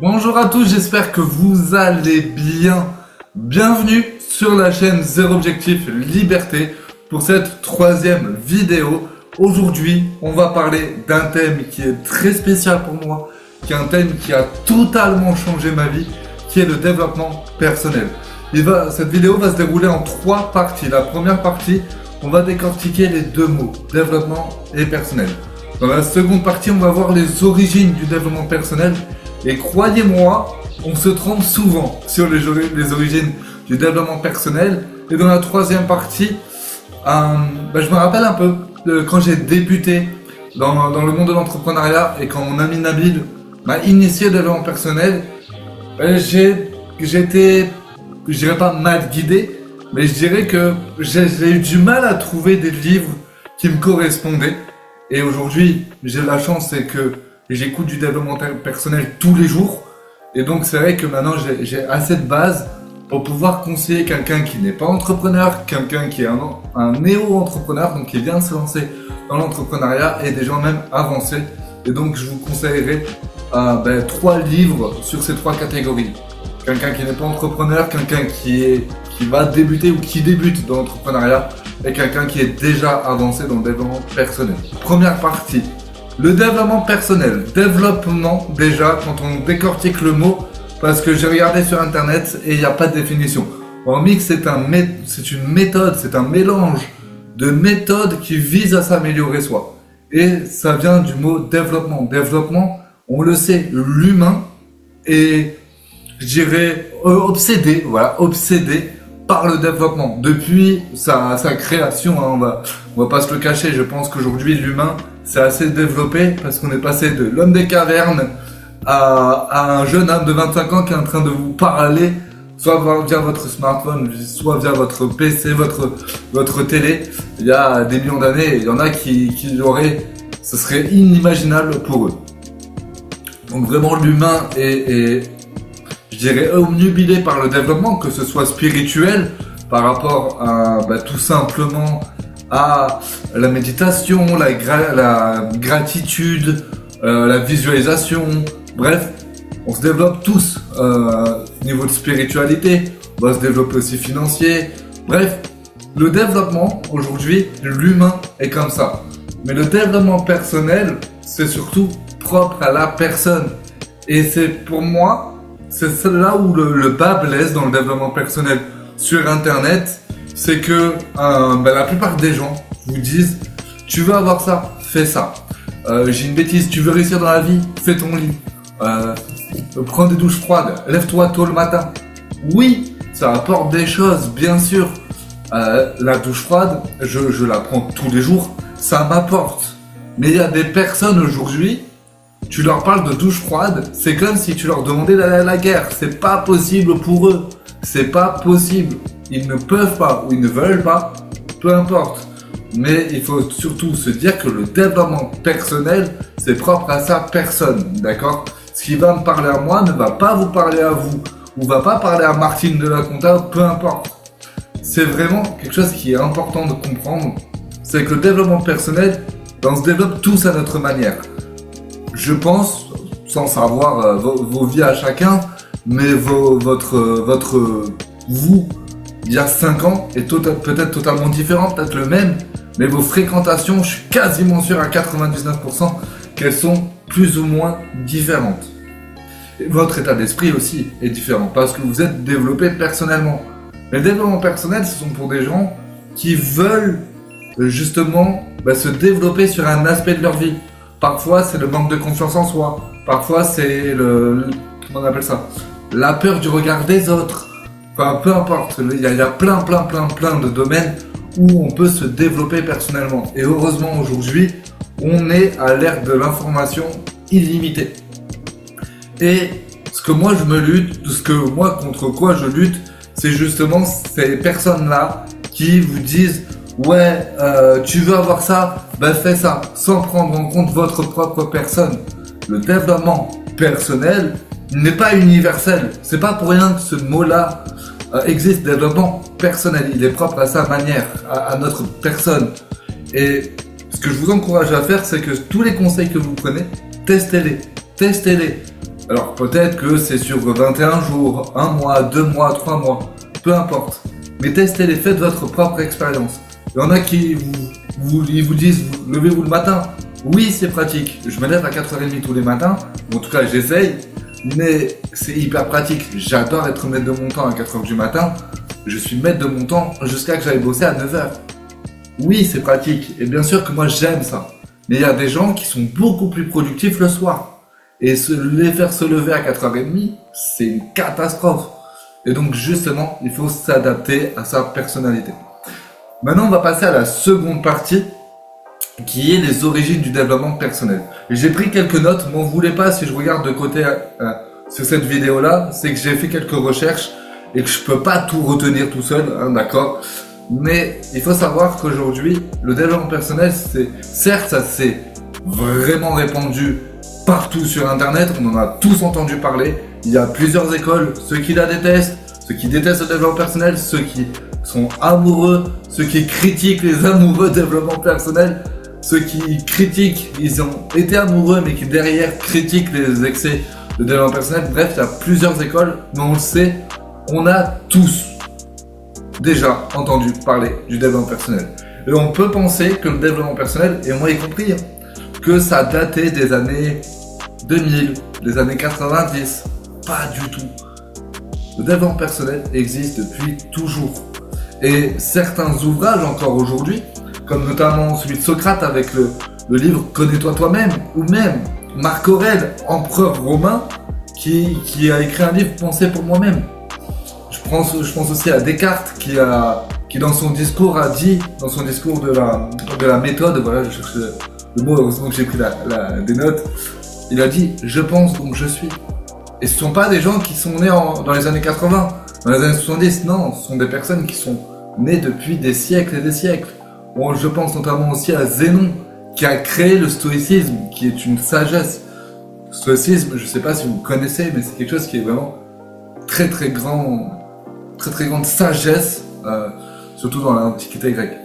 Bonjour à tous, j'espère que vous allez bien. Bienvenue sur la chaîne Zéro Objectif Liberté pour cette troisième vidéo. Aujourd'hui, on va parler d'un thème qui est très spécial pour moi, qui est un thème qui a totalement changé ma vie, qui est le développement personnel. Cette vidéo va se dérouler en trois parties. La première partie, on va décortiquer les deux mots, développement et personnel. Dans la seconde partie, on va voir les origines du développement personnel. Et croyez-moi, on se trompe souvent sur les origines du développement personnel. Et dans la troisième partie, je me rappelle un peu de quand j'ai débuté dans le monde de l'entrepreneuriat et quand mon ami Nabil m'a initié au développement personnel. J'étais, je dirais pas mal guidé, mais je dirais que j'ai eu du mal à trouver des livres qui me correspondaient. Et aujourd'hui, j'ai la chance, c'est que j'écoute du développement personnel tous les jours. Et donc, c'est vrai que maintenant, j'ai assez de base pour pouvoir conseiller quelqu'un qui n'est pas entrepreneur, quelqu'un qui est un néo-entrepreneur, donc qui vient de se lancer dans l'entrepreneuriat et des gens même avancés. Et donc, je vous conseillerais trois livres sur ces trois catégories. Quelqu'un qui n'est pas entrepreneur, quelqu'un qui va débuter ou qui débute dans l'entrepreneuriat et quelqu'un qui est déjà avancé dans le développement personnel. Première partie, le développement personnel. Développement, déjà, quand on décortique le mot, parce que j'ai regardé sur internet et il n'y a pas de définition. Hormis que c'est une méthode, c'est un mélange de méthodes qui visent à s'améliorer soi. Et ça vient du mot développement. Développement, on le sait, l'humain est, je dirais, obsédé par le développement. Depuis sa création, on va pas se le cacher, je pense qu'aujourd'hui l'humain s'est assez développé parce qu'on est passé de l'homme des cavernes à un jeune homme de 25 ans qui est en train de vous parler, soit via votre smartphone, soit via votre PC, votre télé. Il y a des millions d'années, il y en a qui l'auraient, ce serait inimaginable pour eux. Donc vraiment l'humain est je dirais omnubilé par le développement, que ce soit spirituel, par rapport à tout simplement à la méditation, la gratitude, la visualisation, bref, on se développe tous au niveau de spiritualité, on va se développer aussi financier, bref, le développement aujourd'hui, l'humain est comme ça. Mais le développement personnel, c'est surtout propre à la personne. Et c'est pour moi, c'est là où le bas blesse dans le développement personnel sur internet, c'est que la plupart des gens vous disent tu veux avoir ça, fais ça. J'ai une bêtise, tu veux réussir dans la vie, fais ton lit. Prends des douches froides, lève-toi tôt le matin. Oui, ça apporte des choses, bien sûr. La douche froide, je la prends tous les jours, ça m'apporte. Mais il y a des personnes aujourd'hui, tu leur parles de douche froide, c'est comme si tu leur demandais d'aller à la guerre. C'est pas possible pour eux. C'est pas possible. Ils ne peuvent pas ou ils ne veulent pas, peu importe. Mais il faut surtout se dire que le développement personnel, c'est propre à sa personne, d'accord? Ce qui va me parler à moi ne va pas vous parler à vous, ou va pas parler à Martine de la compta, peu importe. C'est vraiment quelque chose qui est important de comprendre. C'est que le développement personnel, on se développe tous à notre manière. Je pense, sans savoir vos vies à chacun, mais votre vous, il y a 5 ans, est peut-être totalement différent, peut-être le même, mais vos fréquentations, je suis quasiment sûr à 99% qu'elles sont plus ou moins différentes. Et votre état d'esprit aussi est différent, parce que vous êtes développé personnellement. Mais le développement personnel, ce sont pour des gens qui veulent justement se développer sur un aspect de leur vie. Parfois, c'est le manque de confiance en soi. Parfois, c'est comment on appelle ça? La peur du regard des autres. Enfin, peu importe. Il y a plein de domaines où on peut se développer personnellement. Et heureusement, aujourd'hui, on est à l'ère de l'information illimitée. Et contre quoi je lutte, c'est justement ces personnes-là qui vous disent ouais, tu veux avoir ça, fais ça, sans prendre en compte votre propre personne. Le développement personnel n'est pas universel. C'est pas pour rien que ce mot-là existe. Développement personnel, il est propre à sa manière, à notre personne. Et ce que je vous encourage à faire, c'est que tous les conseils que vous prenez, testez-les. Alors peut-être que c'est sur 21 jours, 1 mois, 2 mois, 3 mois, peu importe. Mais testez-les, faites votre propre expérience. Il y en a qui ils vous disent, levez-vous le matin. Oui, c'est pratique. Je me lève à 4h30 tous les matins. En tout cas, j'essaye. Mais c'est hyper pratique. J'adore être maître de mon temps à 4h du matin. Je suis maître de mon temps jusqu'à que j'aille bosser à 9h. Oui, c'est pratique. Et bien sûr que moi, j'aime ça. Mais il y a des gens qui sont beaucoup plus productifs le soir. Et les faire se lever à 4h30, c'est une catastrophe. Et donc, justement, il faut s'adapter à sa personnalité. Maintenant, on va passer à la seconde partie, qui est les origines du développement personnel. J'ai pris quelques notes, m'en voulez pas si je regarde de côté sur cette vidéo-là, c'est que j'ai fait quelques recherches et que je peux pas tout retenir tout seul, hein, d'accord. Mais il faut savoir qu'aujourd'hui, le développement personnel, certes, ça s'est vraiment répandu partout sur Internet, on en a tous entendu parler. Il y a plusieurs écoles, ceux qui la détestent, ceux qui détestent le développement personnel, ceux qui sont amoureux, ceux qui critiquent les amoureux de développement personnel, ceux qui critiquent, ils ont été amoureux mais qui derrière critiquent les excès de développement personnel. Bref, il y a plusieurs écoles, mais on le sait, on a tous déjà entendu parler du développement personnel. Et on peut penser que le développement personnel, et moi y compris, que ça datait des années 2000, des années 90. Pas du tout. Le développement personnel existe depuis toujours. Et certains ouvrages encore aujourd'hui, comme notamment celui de Socrate avec le livre Connais-toi toi-même, ou même Marc Aurèle, empereur romain, qui a écrit un livre Pensez pour moi-même. Je pense aussi à Descartes qui dans son discours a dit, dans son discours de la méthode, voilà, je cherche le mot, heureusement que j'ai pris des notes, il a dit « je pense donc je suis ». Et ce ne sont pas des gens qui sont nés dans les années 80, dans les années 70, non, ce sont des personnes qui sont nées depuis des siècles et des siècles. Bon, je pense notamment aussi à Zénon, qui a créé le stoïcisme, qui est une sagesse. Le stoïcisme, je ne sais pas si vous connaissez, mais c'est quelque chose qui est vraiment très très grande sagesse, surtout dans l'Antiquité grecque.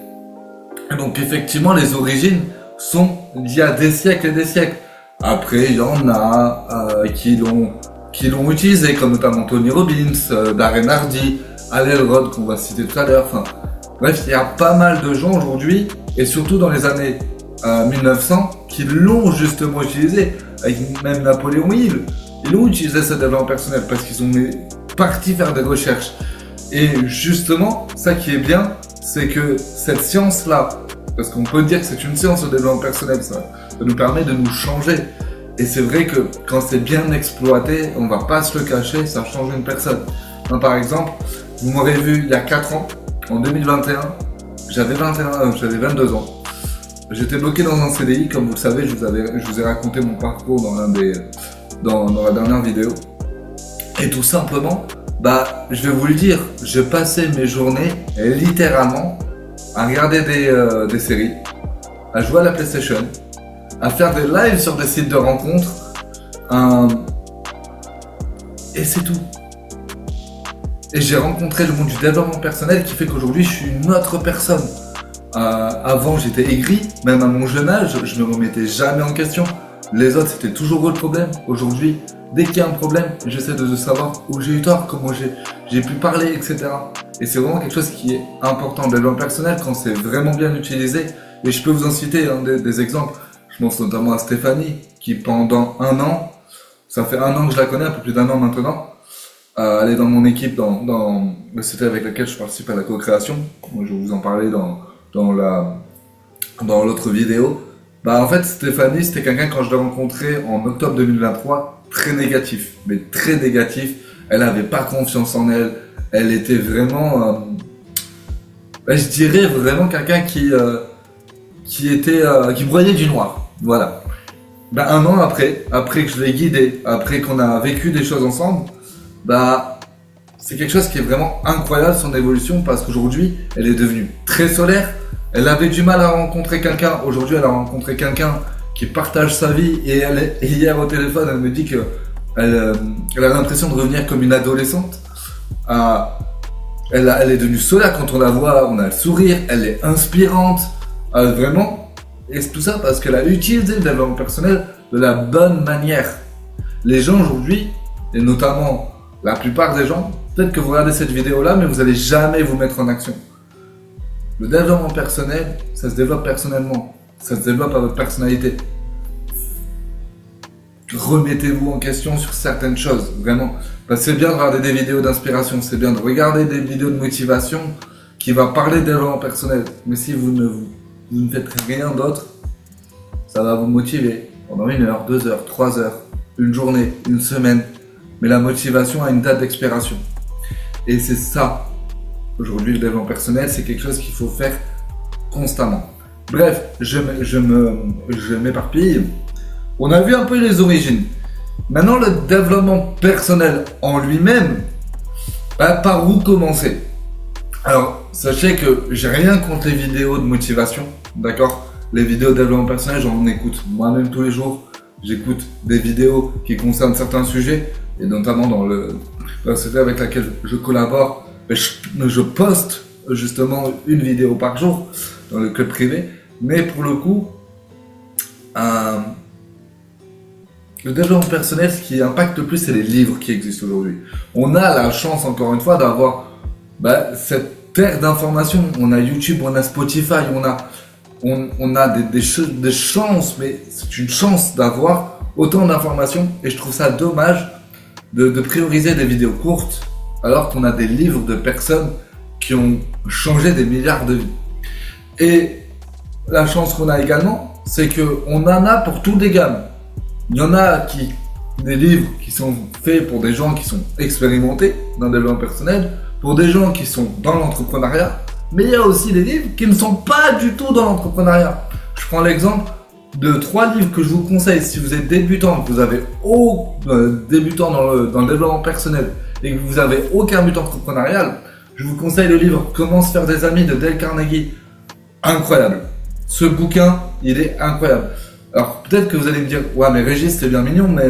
Et donc effectivement, les origines sont d'il y a des siècles et des siècles. Après, il y en a qui l'ont utilisé, comme notamment Tony Robbins, Darren Hardy, Hal Elrod, qu'on va citer tout à l'heure. Enfin, bref, il y a pas mal de gens aujourd'hui, et surtout dans les années 1900, qui l'ont justement utilisé. Avec même Napoléon Hill, ils ont utilisé ce développement personnel parce qu'ils sont partis faire des recherches. Et justement, ça qui est bien, c'est que cette science-là, parce qu'on peut dire que c'est une science le développement personnel, ça nous permet de nous changer. Et c'est vrai que quand c'est bien exploité, on va pas se le cacher, ça change une personne. Moi, par exemple, vous m'aurez vu il y a 4 ans, en 2021, j'avais 22 ans. J'étais bloqué dans un CDI, comme vous le savez, je vous ai raconté mon parcours dans la dernière vidéo. Et tout simplement, je vais vous le dire, je passais mes journées littéralement à regarder des séries, à jouer à la PlayStation, à faire des lives sur des sites de rencontres, et c'est tout. Et j'ai rencontré le monde du développement personnel qui fait qu'aujourd'hui je suis une autre personne. Avant j'étais aigri, même à mon jeune âge, je ne me remettais jamais en question. Les autres c'était toujours eux le problème. Aujourd'hui, dès qu'il y a un problème, j'essaie de savoir où j'ai eu tort, comment j'ai pu parler, etc. Et c'est vraiment quelque chose qui est important. Le développement personnel, quand c'est vraiment bien utilisé, et je peux vous en citer des exemples. Je pense notamment à Stéphanie, qui pendant 1 an, ça fait 1 an que je la connais, un peu plus d'1 an maintenant, elle est dans mon équipe, dans la société avec laquelle je participe à la co-création. Moi, je vais vous en parler dans l'autre vidéo. En fait, Stéphanie, c'était quelqu'un, quand je l'ai rencontré en octobre 2023, très négatif, mais très négatif. Elle n'avait pas confiance en elle. Elle était vraiment, je dirais vraiment quelqu'un qui broyait du noir. Voilà. 1 an après que je l'ai guidée, après qu'on a vécu des choses ensemble, c'est quelque chose qui est vraiment incroyable, son évolution, parce qu'aujourd'hui, elle est devenue très solaire. Elle avait du mal à rencontrer quelqu'un. Aujourd'hui, elle a rencontré quelqu'un qui partage sa vie, et hier au téléphone, elle me dit que elle a l'impression de revenir comme une adolescente. Elle est devenue solaire quand on la voit, on a le sourire, elle est inspirante, vraiment. Et c'est tout ça parce qu'elle a utilisé le développement personnel de la bonne manière. les gens aujourd'hui, et notamment la plupart des gens, peut-être que vous regardez cette vidéo-là, mais vous n'allez jamais vous mettre en action. Le développement personnel, ça se développe personnellement. Ça se développe à votre personnalité. Remettez-vous en question sur certaines choses, vraiment. Parce que c'est bien de regarder des vidéos d'inspiration, c'est bien de regarder des vidéos de motivation qui va parler de développement personnel. Mais si vous ne faites rien d'autre, ça va vous motiver pendant 1 heure, 2 heures, 3 heures, une journée, une semaine. Mais la motivation a une date d'expiration. Et c'est ça. Aujourd'hui, le développement personnel, c'est quelque chose qu'il faut faire constamment. Bref, je m'éparpille. On a vu un peu les origines. Maintenant, le développement personnel en lui-même, par où commencer? Alors, sachez que j'ai rien contre les vidéos de motivation, d'accord? Les vidéos de développement personnel, j'en écoute moi-même tous les jours. J'écoute des vidéos qui concernent certains sujets, et notamment dans la société avec laquelle je collabore, je poste justement une vidéo par jour dans le club privé. Mais pour le coup, le développement personnel, ce qui impacte le plus, c'est les livres qui existent aujourd'hui. On a la chance, encore une fois, d'avoir cette terre d'informations. On a YouTube, on a Spotify, on a des chances, mais c'est une chance d'avoir autant d'informations. Et je trouve ça dommage de prioriser des vidéos courtes, alors qu'on a des livres de personnes qui ont changé des milliards de vies. Et la chance qu'on a également, c'est qu'on en a pour toutes les gammes. Il y en a des livres qui sont faits pour des gens qui sont expérimentés dans le développement personnel, pour des gens qui sont dans l'entrepreneuriat, mais il y a aussi des livres qui ne sont pas du tout dans l'entrepreneuriat. Je prends l'exemple de 3 livres que je vous conseille si vous êtes débutant, que vous avez débutant dans le développement personnel et que vous avez aucun but entrepreneurial. Je vous conseille le livre Comment se faire des amis de Dale Carnegie. Incroyable. Ce bouquin, il est incroyable. Alors peut-être que vous allez me dire, ouais mais Régis c'est bien mignon, mais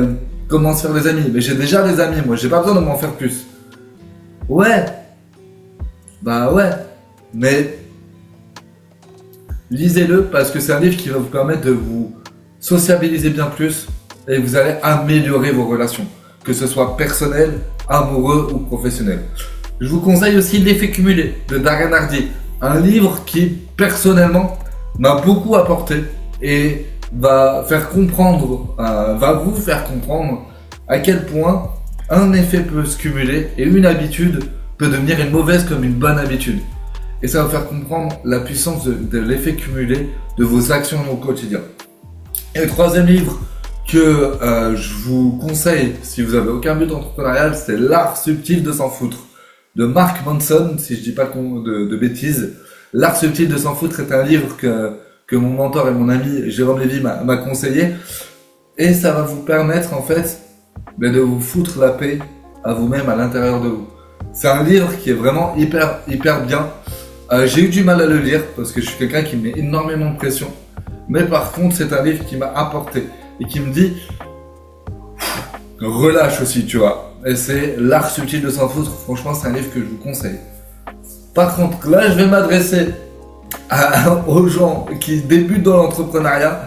comment se faire des amis? Mais j'ai déjà des amis, moi j'ai pas besoin de m'en faire plus. Ouais, bah ouais, mais lisez-le parce que c'est un livre qui va vous permettre de vous sociabiliser bien plus et vous allez améliorer vos relations, que ce soit personnel, amoureux ou professionnel. Je vous conseille aussi L'effet cumulé de Darren Hardy, un livre qui personnellement m'a beaucoup apporté et va vous faire comprendre à quel point un effet peut se cumuler et une habitude peut devenir une mauvaise comme une bonne habitude. Et ça va vous faire comprendre la puissance de l'effet cumulé de vos actions au quotidien. Et le 3e livre que je vous conseille si vous avez aucun but entrepreneurial, c'est L'art subtil de s'en foutre de Mark Manson, si je dis pas de bêtises. L'art subtil de s'en foutre est un livre que mon mentor et mon ami Jérôme Lévy m'a conseillé. Et ça va vous permettre en fait de vous foutre la paix à vous-même à l'intérieur de vous. C'est un livre qui est vraiment hyper bien. J'ai eu du mal à le lire parce que je suis quelqu'un qui met énormément de pression. Mais par contre, c'est un livre qui m'a apporté et qui me dit relâche aussi, tu vois. Et c'est L'art subtil de s'en foutre. Franchement, c'est un livre que je vous conseille. Par contre, là, je vais m'adresser aux gens qui débutent dans l'entrepreneuriat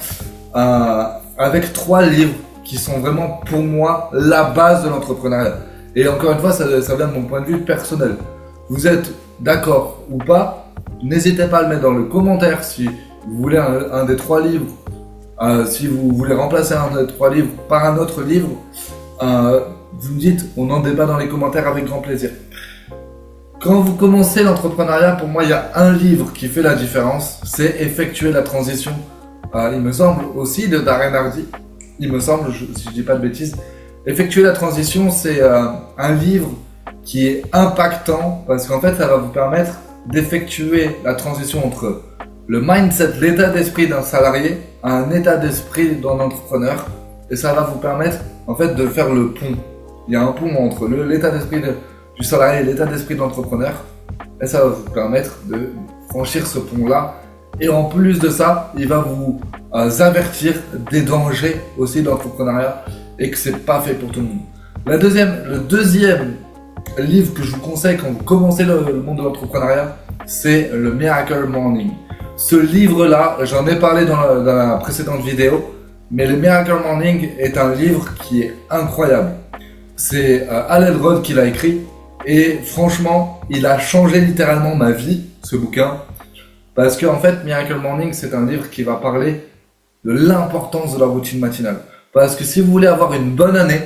avec 3 livres qui sont vraiment pour moi la base de l'entrepreneuriat. Et encore une fois, ça vient de mon point de vue personnel. Vous êtes d'accord ou pas? N'hésitez pas à le mettre dans le commentaire si vous voulez un des 3 livres. Si vous voulez remplacer un des 3 livres par un autre livre, vous me dites, on en débat dans les commentaires avec grand plaisir. Quand vous commencez l'entrepreneuriat, pour moi, il y a un livre qui fait la différence, c'est Effectuer la transition. Il me semble aussi de Darren Hardy. Il me semble, si je dis pas de bêtises. Effectuer la transition, c'est un livre qui est impactant parce qu'en fait, ça va vous permettre d'effectuer la transition entre le mindset, l'état d'esprit d'un salarié à un état d'esprit d'un entrepreneur. Et ça va vous permettre en fait de faire le pont. Il y a un pont entre l'état d'esprit du salarié et l'état d'esprit de l'entrepreneur. Et ça va vous permettre de franchir ce pont-là. Et en plus de ça, il va vous avertir des dangers aussi de l'entrepreneuriat et que c'est pas fait pour tout le monde. Le deuxième livre que je vous conseille quand vous commencez le monde de l'entrepreneuriat, c'est le Miracle Morning. Ce livre-là, j'en ai parlé dans la précédente vidéo, Mais le Miracle Morning est un livre qui est incroyable. C'est Hal Elrod qui l'a écrit. Et franchement, il a changé littéralement ma vie, ce bouquin. Parce qu'en fait, Miracle Morning, c'est un livre qui va parler de l'importance de la routine matinale. Parce que si vous voulez avoir une bonne année,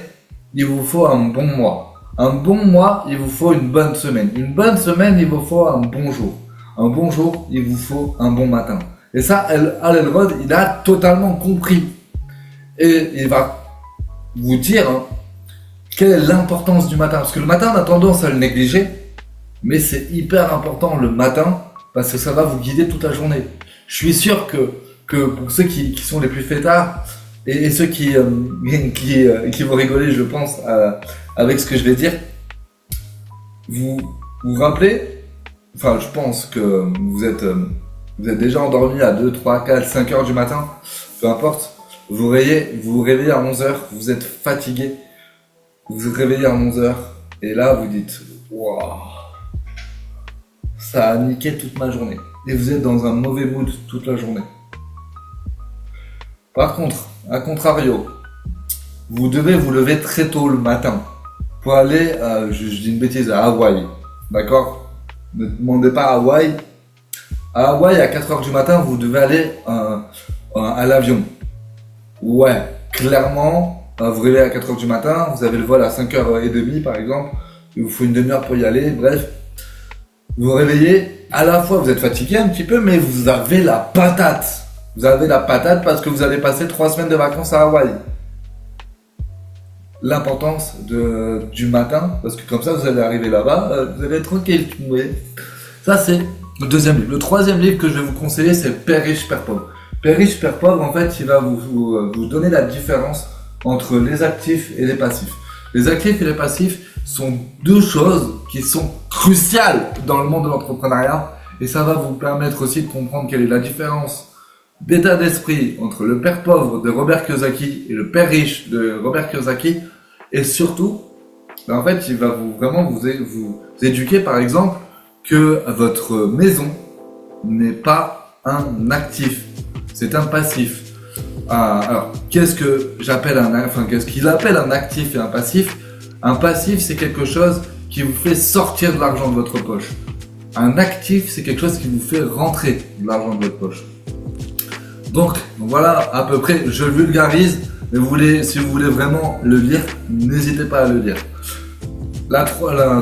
il vous faut un bon mois. Un bon mois, il vous faut une bonne semaine. Une bonne semaine, il vous faut un bon jour. Un bon jour, il vous faut un bon matin. Et ça, Hal Elrod, il a totalement compris. Et il va vous dire quelle est l'importance du matin. Parce que le matin, on a tendance à le négliger. Mais c'est hyper important le matin parce que ça va vous guider toute la journée. Je suis sûr que pour ceux qui sont les plus fêtards et ceux qui vont rigoler, je pense, avec ce que je vais dire, vous vous rappelez, enfin je pense que vous êtes déjà endormi à 2, 3, 4, 5 heures du matin, peu importe, vous vous réveillez à 11 heures, vous êtes fatigué, vous vous réveillez à 11 heures et là vous dites waouh, ça a niqué toute ma journée. Et vous êtes dans un mauvais mood toute la journée. Par contre, à contrario, vous devez vous lever très tôt le matin pour aller, je dis une bêtise, à Hawaï. D'accord? Ne demandez pas à Hawaï. À Hawaï, à 4 heures du matin, vous devez aller à l'avion. Ouais, clairement, vous réveillez à 4 heures du matin, vous avez le vol à 5h30 par exemple, il vous faut une demi-heure pour y aller, bref. Vous vous réveillez, à la fois vous êtes fatigué un petit peu, mais vous avez la patate. Vous avez la patate parce que vous allez passer 3 semaines de vacances à Hawaï. L'importance du matin, parce que comme ça vous allez arriver là-bas, vous allez être tranquille. Vous voyez. Ça c'est le deuxième livre. Le troisième livre que je vais vous conseiller, c'est Père riche, Père pauvre. Père riche, Père pauvre, en fait, il va vous donner la différence entre les actifs et les passifs. Les actifs et les passifs sont deux choses qui sont cruciales dans le monde de l'entrepreneuriat et ça va vous permettre aussi de comprendre quelle est la différence d'état d'esprit entre le père pauvre de Robert Kiyosaki et le père riche de Robert Kiyosaki et surtout, en fait, il va vraiment vous éduquer par exemple que votre maison n'est pas un actif, c'est un passif. Alors, qu'est-ce qu'il appelle un actif et un passif? Un passif, c'est quelque chose qui vous fait sortir de l'argent de votre poche. Un actif, c'est quelque chose qui vous fait rentrer de l'argent de votre poche. Donc, voilà, à peu près, je le vulgarise, mais si vous voulez vraiment le lire, n'hésitez pas à le lire. La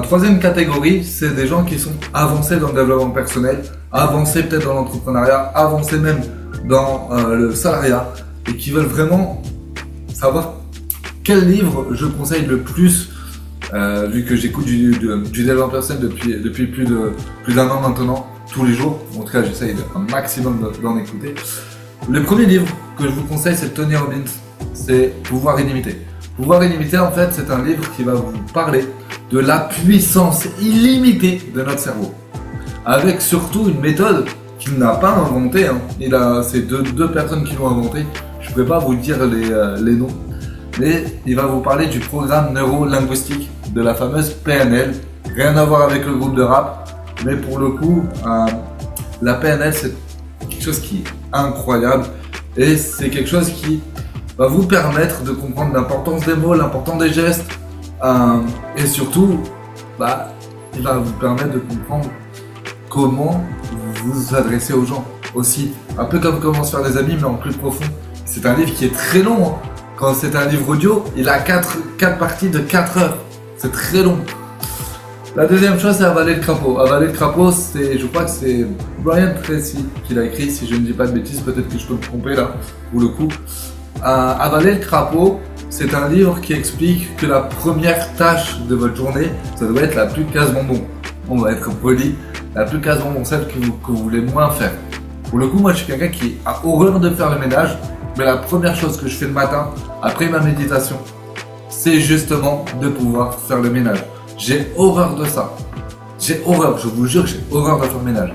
troisième catégorie, c'est des gens qui sont avancés dans le développement personnel, avancés peut-être dans l'entrepreneuriat, avancés même dans le salariat, et qui veulent vraiment savoir quel livre je conseille le plus, vu que j'écoute du développement personnel depuis plus d'un an maintenant, tous les jours. En tout cas, j'essaye un maximum d'en écouter. Le premier livre que je vous conseille, c'est Tony Robbins, c'est Pouvoir illimité. Pouvoir illimité, en fait, c'est un livre qui va vous parler de la puissance illimitée de notre cerveau, avec surtout une méthode qu'il n'a pas inventée. C'est deux personnes qui l'ont inventée. Je ne peux pas vous dire les noms. Mais il va vous parler du programme neuro-linguistique de la fameuse PNL. Rien à voir avec le groupe de rap, mais pour le coup, la PNL c'est quelque chose qui est incroyable et c'est quelque chose qui va vous permettre de comprendre l'importance des mots, l'importance des gestes et surtout, il va vous permettre de comprendre comment vous adresser aux gens aussi. Un peu comme comment se faire des amis, mais en plus profond. C'est un livre qui est très long. Quand c'est un livre audio, il a 4 parties de 4 heures. C'est très long. La deuxième chose, c'est Avaler le crapaud. Avaler le crapaud, je crois que c'est Brian Tracy qui l'a écrit, si je ne dis pas de bêtises, peut-être que je peux me tromper là, pour le coup. Avaler le crapaud, c'est un livre qui explique que la première tâche de votre journée, ça doit être la plus casse-bonbon. On va être poli, la plus casse-bonbon, celle que vous voulez moins faire. Pour le coup, moi je suis quelqu'un qui a horreur de faire le ménage, mais la première chose que je fais le matin, après ma méditation, c'est justement de pouvoir faire le ménage. J'ai horreur de ça. J'ai horreur, je vous jure que j'ai horreur de faire le ménage.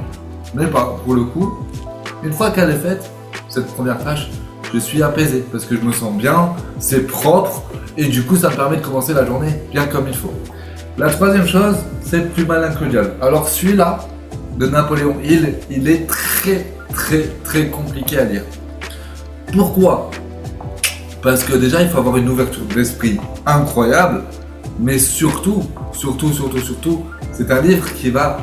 Mais pour le coup, une fois qu'elle est faite, cette première tâche, je suis apaisé parce que je me sens bien, c'est propre et du coup ça me permet de commencer la journée bien comme il faut. La troisième chose, c'est Plus malin que le diable. Alors celui-là, de Napoléon Hill, il est très très très compliqué à lire. Pourquoi? Parce que déjà, il faut avoir une ouverture d'esprit incroyable, mais surtout, c'est un livre qui va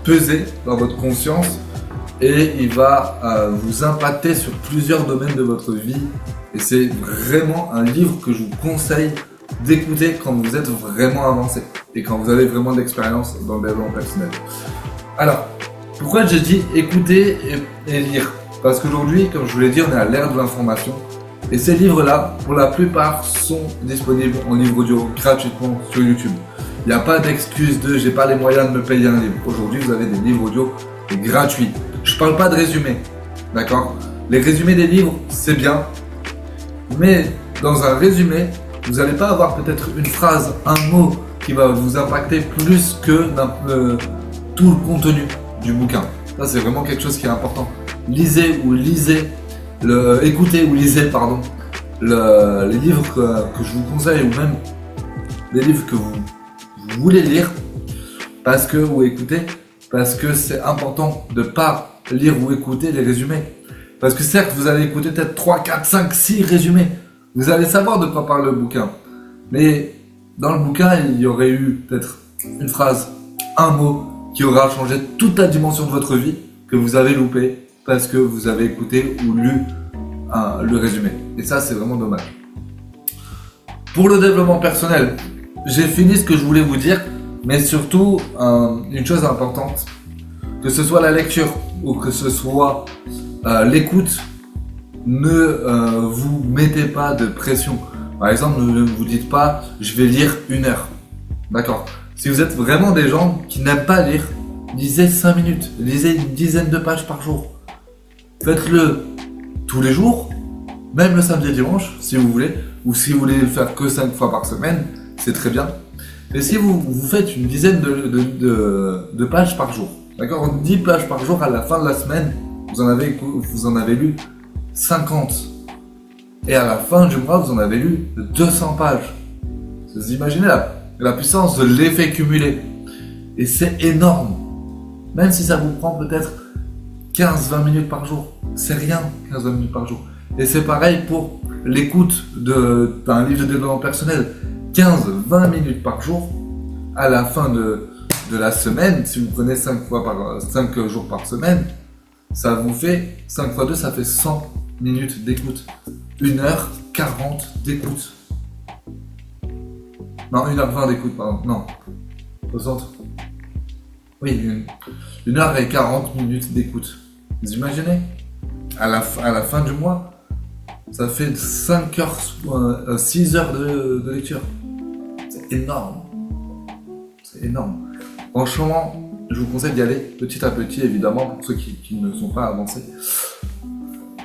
peser dans votre conscience et il va vous impacter sur plusieurs domaines de votre vie. Et c'est vraiment un livre que je vous conseille d'écouter quand vous êtes vraiment avancé et quand vous avez vraiment de l'expérience dans le développement personnel. Alors, pourquoi j'ai dit écouter et lire? Parce qu'aujourd'hui, comme je vous l'ai dit, on est à l'ère de l'information. Et ces livres-là, pour la plupart, sont disponibles en livre audio gratuitement sur YouTube. Il n'y a pas d'excuse de j'ai pas les moyens de me payer un livre. Aujourd'hui, vous avez des livres audio gratuits. Je parle pas de résumés, d'accord? Les résumés des livres, c'est bien. Mais dans un résumé, vous n'allez pas avoir peut-être une phrase, un mot qui va vous impacter plus que tout le contenu du bouquin. Ça, c'est vraiment quelque chose qui est important. Écoutez ou lisez les livres que je vous conseille ou même les livres que vous voulez lire ou écouter parce que c'est important de ne pas lire ou écouter les résumés. Parce que certes, vous allez écouter peut-être 3, 4, 5, 6 résumés. Vous allez savoir de quoi parle le bouquin. Mais dans le bouquin, il y aurait eu peut-être une phrase, un mot qui aura changé toute la dimension de votre vie que vous avez loupé parce que vous avez écouté ou lu le résumé. Et ça, c'est vraiment dommage. Pour le développement personnel, j'ai fini ce que je voulais vous dire, mais surtout, une chose importante, que ce soit la lecture ou que ce soit l'écoute, ne vous mettez pas de pression. Par exemple, ne vous dites pas « je vais lire 1 heure ». D'accord. Si vous êtes vraiment des gens qui n'aiment pas lire, lisez 5 minutes, lisez une dizaine de pages par jour. Faites-le tous les jours, même le samedi et dimanche, si vous voulez, ou si vous voulez le faire que 5 fois par semaine, c'est très bien. Et si vous faites une dizaine de pages par jour, d'accord, 10 pages par jour à la fin de la semaine, vous en avez lu 50. Et à la fin du mois, vous en avez lu 200 pages. Vous imaginez la puissance de l'effet cumulé. Et c'est énorme. Même si ça vous prend peut-être 15-20 minutes par jour. C'est rien, 15-20 minutes par jour. Et c'est pareil pour l'écoute d'un livre de développement personnel. 15-20 minutes par jour. À la fin de la semaine, si vous prenez 5 jours par semaine, ça vous fait 5 fois 2, ça fait 100 minutes d'écoute. 1h40 d'écoute. Non, 1h20 d'écoute, pardon. Non. 60. Oui, 1h40 minutes d'écoute. Vous imaginez? À la fin du mois, ça fait 5 heures, 6 heures de lecture. C'est énorme. C'est énorme. Franchement, je vous conseille d'y aller petit à petit, évidemment, pour ceux qui ne sont pas avancés.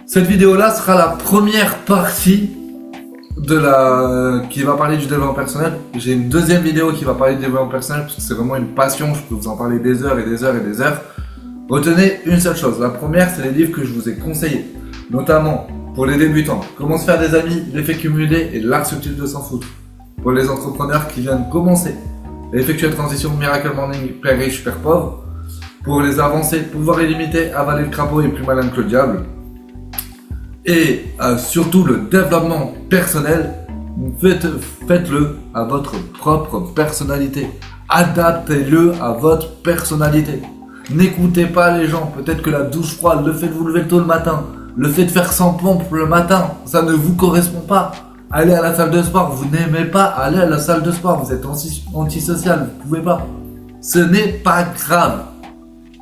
Cette vidéo-là sera la première partie qui va parler du développement personnel. J'ai une deuxième vidéo qui va parler du développement personnel parce que c'est vraiment une passion. Je peux vous en parler des heures et des heures et des heures. Retenez une seule chose. La première, c'est les livres que je vous ai conseillés, notamment pour les débutants. Comment se faire des amis, l'effet cumulé et l'art subtil de s'en foutre. Pour les entrepreneurs qui viennent commencer, effectuer la transition Miracle Morning, père riche, père pauvre. Pour les avancés, pouvoir illimité, avaler le crapaud et plus malin que le diable. Et surtout le développement personnel, faites-le à votre propre personnalité. Adaptez-le à votre personnalité. N'écoutez pas les gens. Peut-être que la douche froide, le fait de vous lever tôt le matin, le fait de faire sans pompe le matin, ça ne vous correspond pas. Allez à la salle de sport, vous n'aimez pas aller à la salle de sport, vous êtes antisocial, vous pouvez pas. Ce n'est pas grave.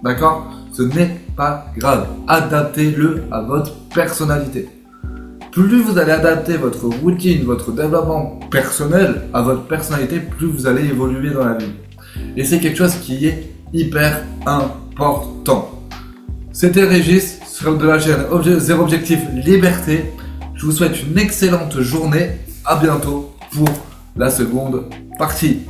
D'accord ? Ce n'est pas grave. Adaptez-le à votre personnalité. Plus vous allez adapter votre routine, votre développement personnel à votre personnalité, plus vous allez évoluer dans la vie. Et c'est quelque chose qui est hyper important. C'était Régis de la chaîne Zéro Objectif Liberté. Je vous souhaite une excellente journée. À bientôt pour la seconde partie.